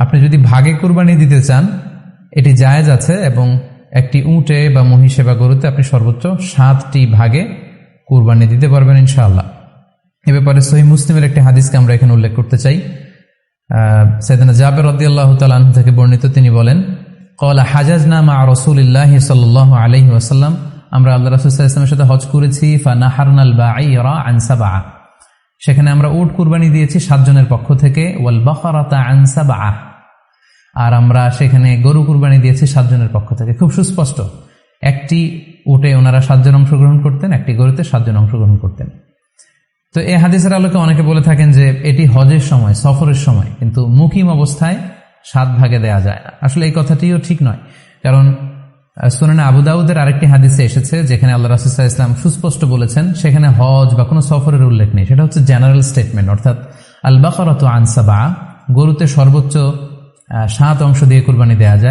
আপনি যদি ভাগে কুরবানি দিতে চান এটি জায়েজ আছে, এবং একটি উটে বা মহিষে বা গরুতে আপনি সর্বোচ্চ 7টি ভাগে কুরবানি দিতে পারবেন ইনশাআল্লাহ। এ ব্যাপারে সহিহ মুসলিমের একটি হাদিসকে আমরা এখানে উল্লেখ করতে চাই। সাইয়েদনা জাবের রাদিয়াল্লাহু তাআলা আনহু থেকে বর্ণিত, তিনি বলেন, ক্বালা হাজাজনা মা রাসূলিল্লাহি সাল্লাল্লাহু আলাইহি ওয়াসাল্লাম, আমরা আল্লাহ রাসূল সাল্লাল্লাহু আলাইহি ওয়াসাল্লামের সাথে হজ করেছি। ফানাহারনাল বাঈরা আন সাবআ, সেখানে আমরা উট কুরবানি দিয়েছি 7 জনের পক্ষ থেকে। ওয়াল বাকারাতা আন সাবআ, আর আমরা সেখানে গরু কুরবানি দিয়েছি 7 জনের পক্ষ থেকে। খুব সুস্পষ্ট, একটি উটে ওনারা 7 জন অংশগ্রহণ করতেন, একটি গরুতে 7 জন অংশগ্রহণ করতেন। তো এই হাদিসের আলোকে অনেকে বলে থাকেন যে এটি হজের সময়, সফরের সময়, কিন্তু মুকিম অবস্থায় 7 ভাগে দেয়া যায় না। আসলে এই কথাটিও ঠিক নয়, কারণ সুনানে আবু দাউদের আরেকটি হাদিসে এসেছে যেখানে আল্লাহ রাসূল সাল্লাল্লাহু আলাইহি ওয়াসাল্লাম সুস্পষ্ট বলেছেন, সেখানে হজ বা কোনো সফরের উল্লেখ নেই। সেটা হচ্ছে জেনারেল স্টেটমেন্ট, অর্থাৎ আল বাকারাতু আন সাবআ, গরুতে সর্বোচ্চ 7 অংশ দিয়ে কুরবানি দেয়া যায়।